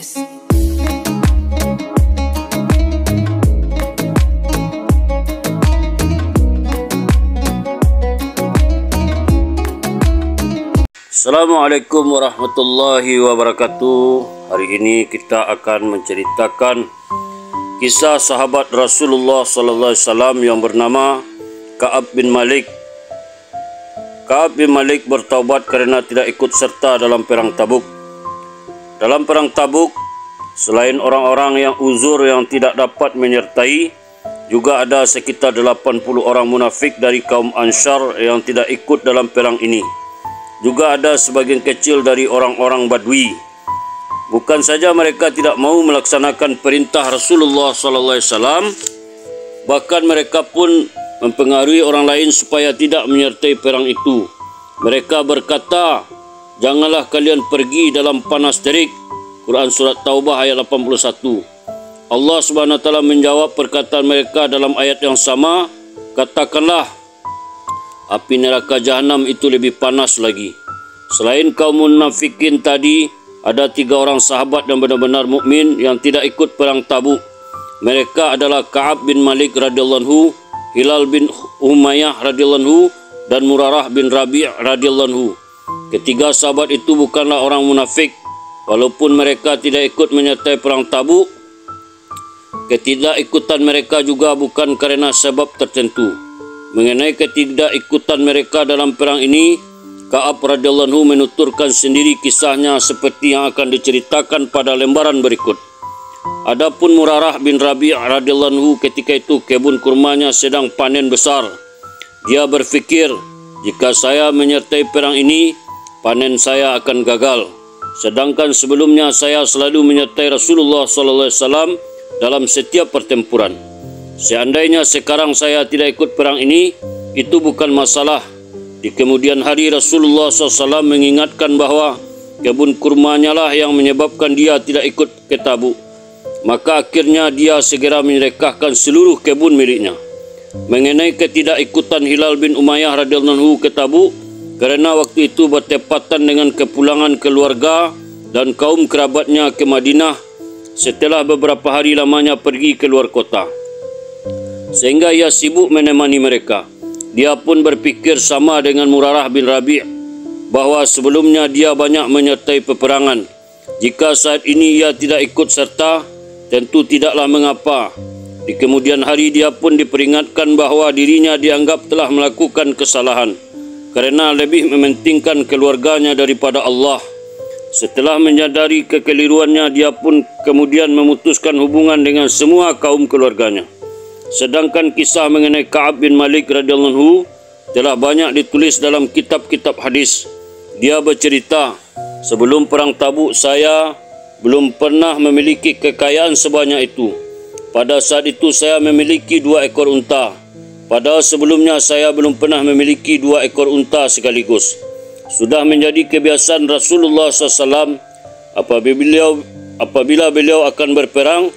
Yes. Assalamualaikum warahmatullahi wabarakatuh. Hari ini kita akan menceritakan kisah sahabat Rasulullah sallallahu alaihi wasallam yang bernama Ka'ab bin Malik. Ka'ab bin Malik bertaubat kerana tidak ikut serta dalam perang Tabuk. Dalam perang Tabuk, selain orang-orang yang uzur yang tidak dapat menyertai, juga ada sekitar 80 orang munafik dari kaum Ansar yang tidak ikut dalam perang ini. Juga ada sebagian kecil dari orang-orang Badui. Bukan saja mereka tidak mau melaksanakan perintah Rasulullah SAW, bahkan mereka pun mempengaruhi orang lain supaya tidak menyertai perang itu. Mereka berkata, "Janganlah kalian pergi dalam panas terik." Quran Surat Taubah ayat 81. Allah Subhanahu Wa Taala menjawab perkataan mereka dalam ayat yang sama, "Katakanlah, api neraka Jahanam itu lebih panas lagi." Selain kaum munafikin tadi, ada 3 orang sahabat yang benar-benar mukmin yang tidak ikut perang Tabuk. Mereka adalah Ka'ab bin Malik radhiyallahu anhu, Hilal bin Umayyah radhiyallahu anhu, dan Murarah bin Rabi' radhiyallahu anhu. Ketiga sahabat itu bukanlah orang munafik. Walaupun mereka tidak ikut menyertai perang Tabuk, ketidakikutan mereka juga bukan kerana sebab tertentu. Mengenai ketidakikutan mereka dalam perang ini, Ka'ab radhiyallahu anhu menuturkan sendiri kisahnya seperti yang akan diceritakan pada lembaran berikut. Adapun Murarah bin Rabi' radhiyallahu anhu, ketika itu kebun kurmanya sedang panen besar. Dia berfikir, jika saya menyertai perang ini, panen saya akan gagal. Sedangkan sebelumnya saya selalu menyertai Rasulullah SAW dalam setiap pertempuran. Seandainya sekarang saya tidak ikut perang ini, itu bukan masalah. Di kemudian hari Rasulullah SAW mengingatkan bahawa kebun kurmanya lah yang menyebabkan dia tidak ikut ke Tabuk. Maka akhirnya dia segera menyedekahkan seluruh kebun miliknya. Mengenai ketidakikutan Hilal bin Umayyah radhiyallahu anhu ke Tabuk, kerana waktu itu bertepatan dengan kepulangan keluarga dan kaum kerabatnya ke Madinah setelah beberapa hari lamanya pergi ke luar kota, sehingga ia sibuk menemani mereka. Dia pun berfikir sama dengan Murarah bin Rabi' bahawa sebelumnya dia banyak menyertai peperangan. Jika saat ini ia tidak ikut serta, tentu tidaklah mengapa. Di kemudian hari dia pun diperingatkan bahawa dirinya dianggap telah melakukan kesalahan kerana lebih mementingkan keluarganya daripada Allah. Setelah menyadari kekeliruannya, dia pun kemudian memutuskan hubungan dengan semua kaum keluarganya. Sedangkan kisah mengenai Ka'ab bin Malik radhiyallahu anhu telah banyak ditulis dalam kitab-kitab hadis. Dia bercerita, "Sebelum perang Tabuk saya belum pernah memiliki kekayaan sebanyak itu. Pada saat itu saya memiliki 2 ekor unta. Padahal sebelumnya saya belum pernah memiliki 2 ekor unta sekaligus. Sudah menjadi kebiasaan Rasulullah SAW apabila beliau akan berperang,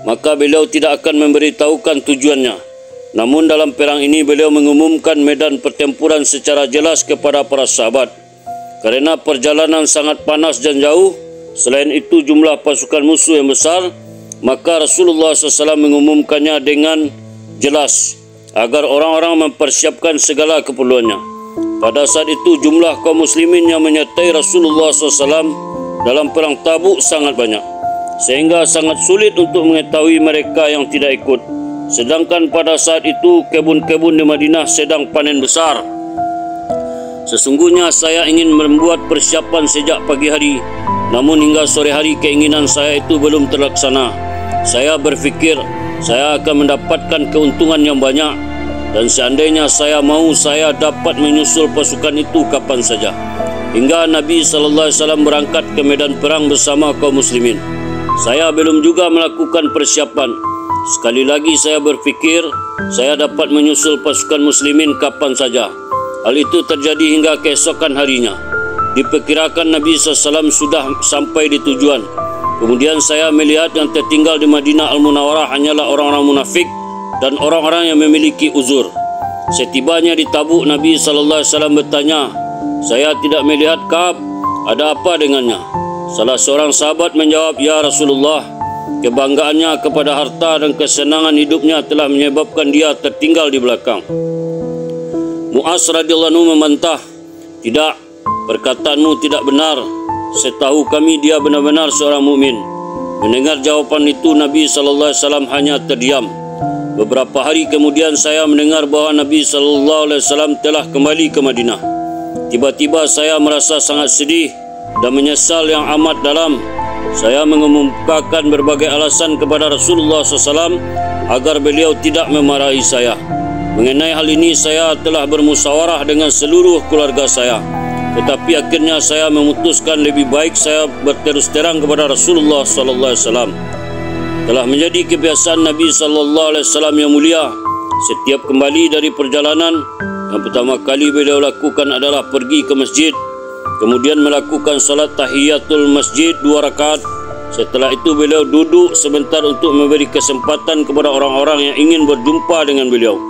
maka beliau tidak akan memberitahukan tujuannya. Namun dalam perang ini beliau mengumumkan medan pertempuran secara jelas kepada para sahabat. Kerana perjalanan sangat panas dan jauh, selain itu jumlah pasukan musuh yang besar, maka Rasulullah SAW mengumumkannya dengan jelas agar orang-orang mempersiapkan segala keperluannya. Pada saat itu jumlah kaum muslimin yang menyertai Rasulullah SAW dalam perang Tabuk sangat banyak, sehingga sangat sulit untuk mengetahui mereka yang tidak ikut. Sedangkan pada saat itu kebun-kebun di Madinah sedang panen besar. Sesungguhnya saya ingin membuat persiapan sejak pagi hari, namun hingga sore hari keinginan saya itu belum terlaksana. Saya berfikir saya akan mendapatkan keuntungan yang banyak, dan seandainya saya mau, saya dapat menyusul pasukan itu kapan saja. Hingga Nabi SAW berangkat ke medan perang bersama kaum muslimin. Saya belum juga melakukan persiapan. Sekali lagi saya berfikir saya dapat menyusul pasukan muslimin kapan saja. Hal itu terjadi hingga keesokan harinya. Diperkirakan Nabi SAW sudah sampai di tujuan. Kemudian saya melihat yang tertinggal di Madinah Al-Munawwarah hanyalah orang-orang munafik dan orang-orang yang memiliki uzur. Setibanya di Tabuk, Nabi SAW bertanya, "Saya tidak melihat Ka'ab, ada apa dengannya?" Salah seorang sahabat menjawab, "Ya Rasulullah, kebanggaannya kepada harta dan kesenangan hidupnya telah menyebabkan dia tertinggal di belakang." Muaz radhiyallahu anhu membantah, "Tidak, perkataanmu tidak benar. Setahu kami dia benar-benar seorang mukmin." Mendengar jawapan itu, Nabi SAW hanya terdiam. Beberapa hari kemudian saya mendengar bahawa Nabi SAW telah kembali ke Madinah. Tiba-tiba saya merasa sangat sedih dan menyesal yang amat dalam. Saya mengemukakan berbagai alasan kepada Rasulullah SAW agar beliau tidak memarahi saya. Mengenai hal ini saya telah bermusyawarah dengan seluruh keluarga saya. Tetapi akhirnya saya memutuskan lebih baik saya berterus terang kepada Rasulullah SAW. Telah menjadi kebiasaan Nabi SAW yang mulia, setiap kembali dari perjalanan, yang pertama kali beliau lakukan adalah pergi ke masjid, kemudian melakukan salat tahiyatul masjid 2 rakaat. Setelah itu beliau duduk sebentar untuk memberi kesempatan kepada orang-orang yang ingin berjumpa dengan beliau.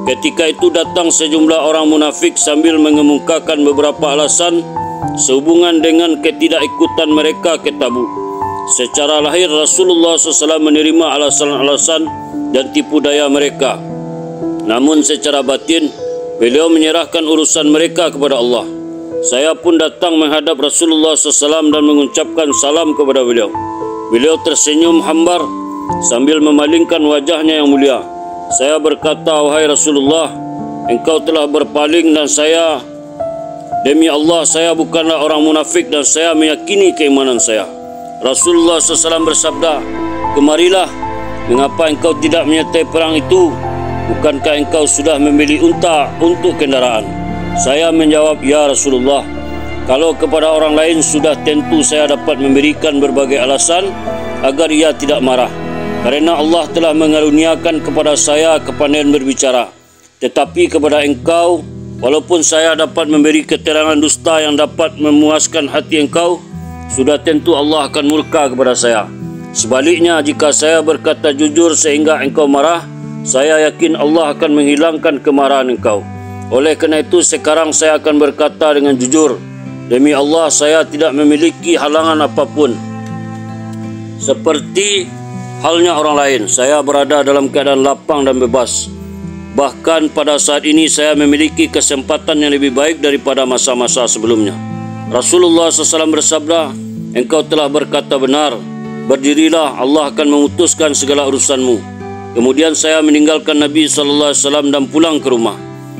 Ketika itu datang sejumlah orang munafik sambil mengemukakan beberapa alasan sehubungan dengan ketidakikutan mereka ke Tabuk. Secara lahir Rasulullah SAW menerima alasan-alasan dan tipu daya mereka. Namun secara batin beliau menyerahkan urusan mereka kepada Allah. Saya pun datang menghadap Rasulullah SAW dan mengucapkan salam kepada beliau. Beliau tersenyum hambar sambil memalingkan wajahnya yang mulia. Saya berkata, "Wahai Rasulullah, engkau telah berpaling dan saya, demi Allah, saya bukanlah orang munafik dan saya meyakini keimanan saya." Rasulullah SAW bersabda, "Kemarilah, mengapa engkau tidak menyertai perang itu? Bukankah engkau sudah membeli unta untuk kendaraan?" Saya menjawab, "Ya Rasulullah, kalau kepada orang lain sudah tentu saya dapat memberikan berbagai alasan agar ia tidak marah. Karena Allah telah mengaruniakan kepada saya kepandaian berbicara. Tetapi kepada engkau, walaupun saya dapat memberi keterangan dusta yang dapat memuaskan hati engkau, sudah tentu Allah akan murka kepada saya. Sebaliknya, jika saya berkata jujur sehingga engkau marah, saya yakin Allah akan menghilangkan kemarahan engkau. Oleh kerana itu, sekarang saya akan berkata dengan jujur, demi Allah, saya tidak memiliki halangan apapun. Seperti halnya orang lain, saya berada dalam keadaan lapang dan bebas. Bahkan pada saat ini saya memiliki kesempatan yang lebih baik daripada masa-masa sebelumnya." Rasulullah SAW bersabda, "Engkau telah berkata benar. Berdirilah, Allah akan memutuskan segala urusanmu." Kemudian saya meninggalkan Nabi SAW dan pulang ke rumah.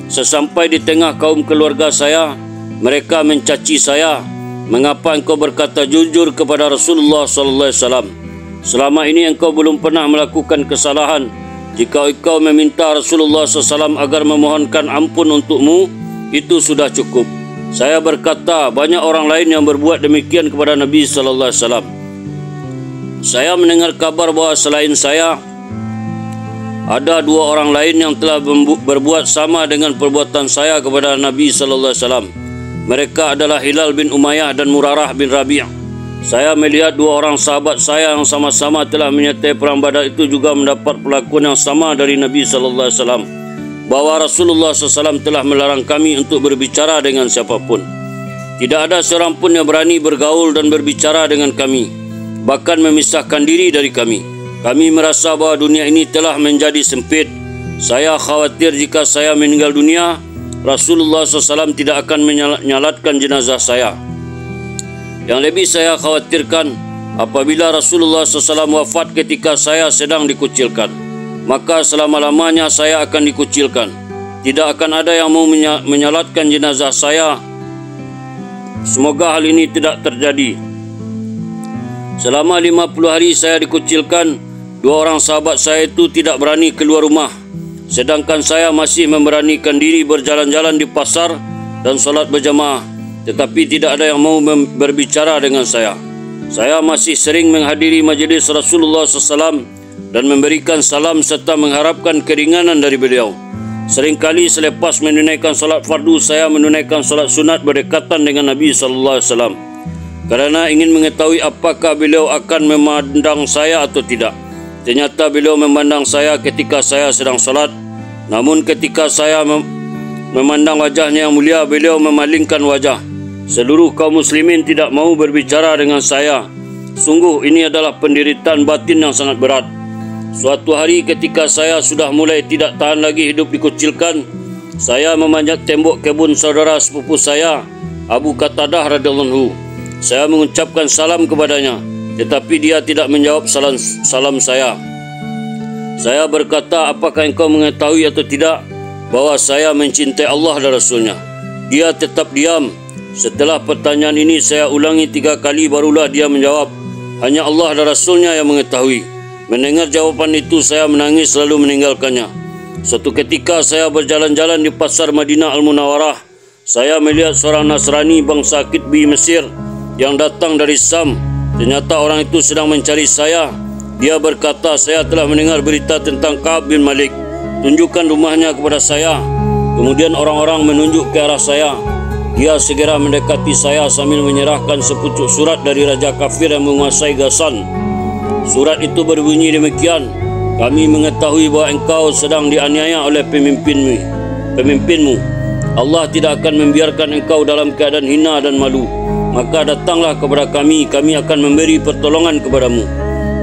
Sesampai di tengah kaum keluarga saya, mereka mencaci saya, "Mengapa engkau berkata jujur kepada Rasulullah SAW? Selama ini engkau belum pernah melakukan kesalahan. Jika engkau meminta Rasulullah SAW agar memohonkan ampun untukmu, itu sudah cukup." Saya berkata, banyak orang lain yang berbuat demikian kepada Nabi SAW. Saya mendengar kabar bahawa selain saya, ada 2 orang lain yang telah berbuat sama dengan perbuatan saya kepada Nabi SAW. Mereka adalah Hilal bin Umayyah dan Murarah bin Rabi'. Saya melihat 2 orang sahabat saya yang sama-sama telah menyertai perang Badar itu juga mendapat perlakuan yang sama dari Nabi SAW. Bahawa Rasulullah SAW telah melarang kami untuk berbicara dengan siapapun. Tidak ada seorang pun yang berani bergaul dan berbicara dengan kami, bahkan memisahkan diri dari kami. Kami merasa bahawa dunia ini telah menjadi sempit. Saya khawatir jika saya meninggal dunia, Rasulullah SAW tidak akan menyalatkan jenazah saya. Yang lebih saya khawatirkan, apabila Rasulullah SAW wafat ketika saya sedang dikucilkan, maka selama-lamanya saya akan dikucilkan. Tidak akan ada yang mau menyalatkan jenazah saya. Semoga hal ini tidak terjadi. Selama 50 hari saya dikucilkan, 2 orang sahabat saya itu tidak berani keluar rumah, sedangkan saya masih memberanikan diri berjalan-jalan di pasar dan solat berjamaah. Tetapi tidak ada yang mau berbicara dengan saya. Saya masih sering menghadiri majlis Rasulullah SAW dan memberikan salam serta mengharapkan keringanan dari beliau. Seringkali selepas menunaikan solat fardu, saya menunaikan solat sunat berdekatan dengan Nabi SAW, kerana ingin mengetahui apakah beliau akan memandang saya atau tidak. Ternyata beliau memandang saya ketika saya sedang solat. Namun ketika saya memandang wajahnya yang mulia, beliau memalingkan wajah. Seluruh kaum muslimin tidak mau berbicara dengan saya. Sungguh ini adalah penderitaan batin yang sangat berat. Suatu hari ketika saya sudah mulai tidak tahan lagi hidup dikucilkan, saya memanjat tembok kebun saudara sepupu saya, Abu Qatadah radhiyallahu anhu. Saya mengucapkan salam kepadanya, tetapi dia tidak menjawab salam saya. Saya berkata, apakah engkau mengetahui atau tidak bahwa saya mencintai Allah dan Rasulnya? Dia tetap diam. Setelah pertanyaan ini saya ulangi 3 kali, barulah dia menjawab, hanya Allah dan Rasulnya yang mengetahui. Mendengar jawaban itu saya menangis lalu meninggalkannya. Suatu ketika saya berjalan-jalan di pasar Madinah Al-Munawwarah. Saya melihat seorang Nasrani bangsa Kitbi Mesir yang datang dari Sam. Ternyata orang itu sedang mencari saya. Dia berkata, saya telah mendengar berita tentang Ka'ab bin Malik. Tunjukkan rumahnya kepada saya. Kemudian orang-orang menunjuk ke arah saya. Dia segera mendekati saya sambil menyerahkan sepucuk surat dari raja kafir yang menguasai Ghassan. Surat itu berbunyi demikian, kami mengetahui bahawa engkau sedang dianiaya oleh pemimpinmu. Allah tidak akan membiarkan engkau dalam keadaan hina dan malu. Maka datanglah kepada kami akan memberi pertolongan kepadamu.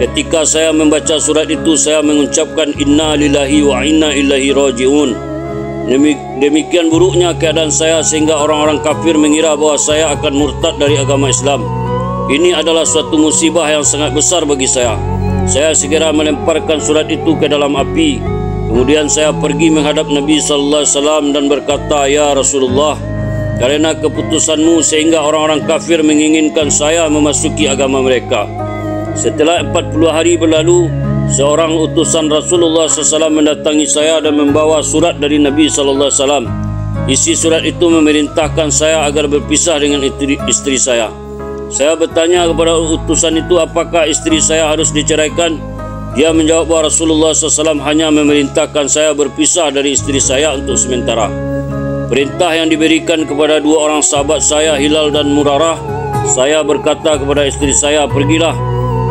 Ketika saya membaca surat itu, saya mengucapkan inna lillahi wa inna ilaihi raji'un. Demikian buruknya keadaan saya sehingga orang-orang kafir mengira bahawa saya akan murtad dari agama Islam. Ini adalah suatu musibah yang sangat besar bagi saya. Saya segera melemparkan surat itu ke dalam api. Kemudian saya pergi menghadap Nabi sallallahu alaihi wasallam dan berkata, ya Rasulullah, karena keputusanmu sehingga orang-orang kafir menginginkan saya memasuki agama mereka. Setelah 40 hari berlalu, seorang utusan Rasulullah SAW mendatangi saya dan membawa surat dari Nabi SAW. Isi surat itu memerintahkan saya agar berpisah dengan istri saya. Saya bertanya kepada utusan itu, apakah istri saya harus diceraikan? Dia menjawab bahawa Rasulullah SAW hanya memerintahkan saya berpisah dari istri saya untuk sementara. Perintah yang diberikan kepada 2 orang sahabat saya, Hilal dan Murarah. Saya berkata kepada istri saya, pergilah,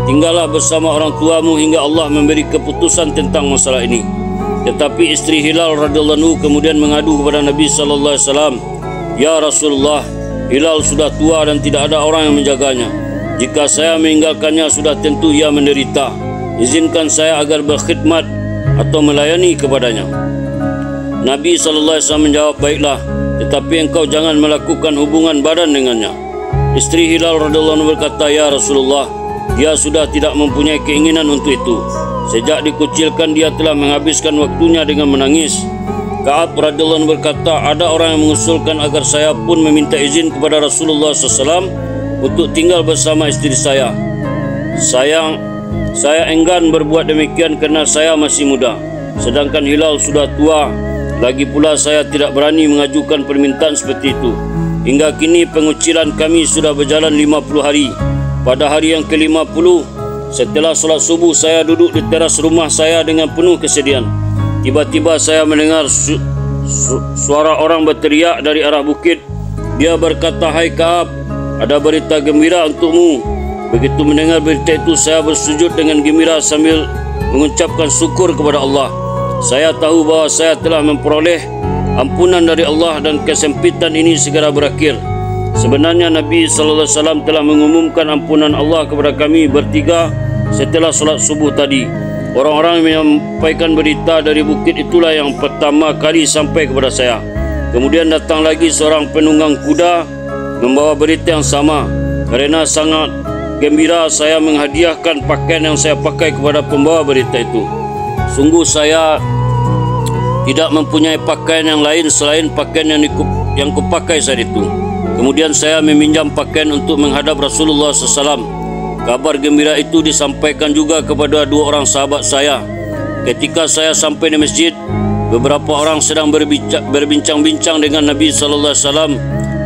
tinggallah bersama orang tuamu hingga Allah memberi keputusan tentang masalah ini. Tetapi istri Hilal radhiyallahu anhu kemudian mengadu kepada Nabi sallallahu alaihi wasallam, ya Rasulullah, Hilal sudah tua dan tidak ada orang yang menjaganya. Jika saya meninggalkannya sudah tentu ia menderita. Izinkan saya agar berkhidmat atau melayani kepadanya. Nabi sallallahu alaihi wasallam menjawab, baiklah, tetapi engkau jangan melakukan hubungan badan dengannya. Istri Hilal radhiyallahu anhu berkata, ya Rasulullah, dia sudah tidak mempunyai keinginan untuk itu. Sejak dikucilkan dia telah menghabiskan waktunya dengan menangis. Ka'ab radhiyallahu anhu berkata, ada orang yang mengusulkan agar saya pun meminta izin kepada Rasulullah SAW untuk tinggal bersama istri saya. Saya enggan berbuat demikian kerana saya masih muda, sedangkan Hilal sudah tua. Lagi pula saya tidak berani mengajukan permintaan seperti itu. Hingga kini pengucilan kami sudah berjalan 50 hari. Pada hari yang ke-50, setelah solat subuh, saya duduk di teras rumah saya dengan penuh kesedihan. Tiba-tiba saya mendengar suara orang berteriak dari arah bukit. Dia berkata, hai Ka'ab, ada berita gembira untukmu. Begitu mendengar berita itu, saya bersujud dengan gembira sambil mengucapkan syukur kepada Allah. Saya tahu bahawa saya telah memperoleh ampunan dari Allah dan kesempitan ini segera berakhir. Sebenarnya Nabi sallallahu alaihi wasallam telah mengumumkan ampunan Allah kepada kami bertiga setelah solat subuh tadi. Orang-orang yang menyampaikan berita dari bukit itulah yang pertama kali sampai kepada saya. Kemudian datang lagi seorang penunggang kuda membawa berita yang sama. Karena sangat gembira, saya menghadiahkan pakaian yang saya pakai kepada pembawa berita itu. Sungguh saya tidak mempunyai pakaian yang lain selain pakaian yang kupakai saat itu. Kemudian saya meminjam pakaian untuk menghadap Rasulullah SAW. Kabar gembira itu disampaikan juga kepada 2 orang sahabat saya. Ketika saya sampai di masjid, beberapa orang sedang berbincang-bincang dengan Nabi SAW.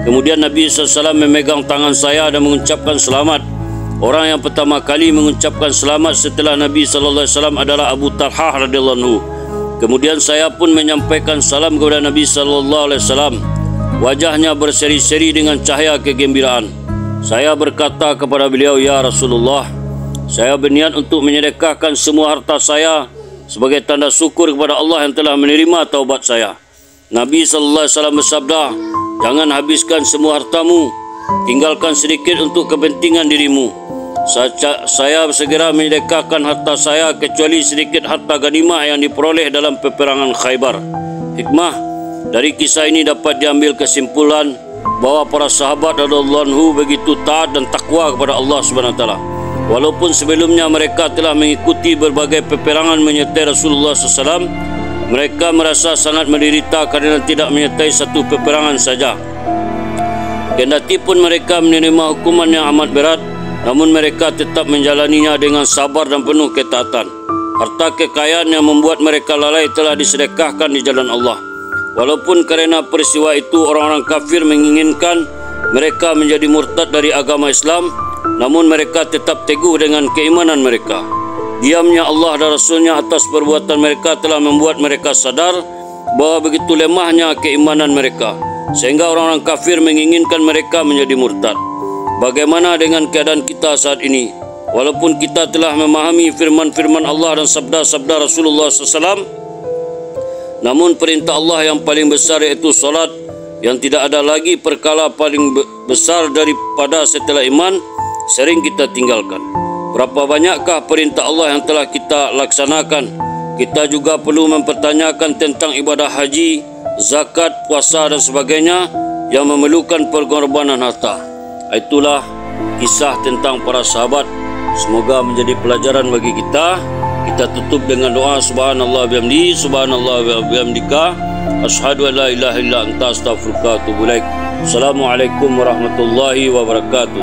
Kemudian Nabi SAW memegang tangan saya dan mengucapkan selamat. Orang yang pertama kali mengucapkan selamat setelah Nabi SAW adalah Abu Talhah radhiyallahu anhu. Kemudian saya pun menyampaikan salam kepada Nabi SAW. Wajahnya berseri-seri dengan cahaya kegembiraan. Saya berkata kepada beliau, ya Rasulullah, saya berniat untuk menyedekahkan semua harta saya sebagai tanda syukur kepada Allah yang telah menerima taubat saya. Nabi SAW bersabda, jangan habiskan semua hartamu. tinggalkan sedikit untuk kepentingan dirimu. Saya segera menyedekahkan harta saya kecuali sedikit harta ganimah yang diperoleh dalam peperangan Khaybar. Hikmah dari kisah ini dapat diambil kesimpulan bahawa para sahabat radhiyallahu anhu begitu taat dan takwa kepada Allah Subhanahu wa taala. Walaupun sebelumnya mereka telah mengikuti berbagai peperangan menyertai Rasulullah SAW, mereka merasa sangat menderita kerana tidak menyertai satu peperangan saja. Kendati pun mereka menerima hukuman yang amat berat, namun mereka tetap menjalaninya dengan sabar dan penuh ketaatan. Harta kekayaan yang membuat mereka lalai telah disedekahkan di jalan Allah. Walaupun kerana peristiwa itu orang-orang kafir menginginkan mereka menjadi murtad dari agama Islam, namun mereka tetap teguh dengan keimanan mereka. Diamnya Allah dan Rasulnya atas perbuatan mereka telah membuat mereka sadar bahawa begitu lemahnya keimanan mereka, sehingga orang-orang kafir menginginkan mereka menjadi murtad. Bagaimana dengan keadaan kita saat ini? Walaupun kita telah memahami firman-firman Allah dan sabda-sabda Rasulullah SAW, namun perintah Allah yang paling besar iaitu salat, yang tidak ada lagi perkara paling besar daripada setelah iman, sering kita tinggalkan. Berapa banyakkah perintah Allah yang telah kita laksanakan? Kita juga perlu mempertanyakan tentang ibadah haji, zakat, puasa dan sebagainya yang memerlukan pengorbanan harta. Itulah kisah tentang para sahabat. Semoga menjadi pelajaran bagi kita. Kita tutup dengan doa subhanallah bihamdi, subhanallah bihamdika, asyhadu an la ilaha illa anta astaghfiruka wa atubu ilaik. Assalamualaikum warahmatullahi wabarakatuh.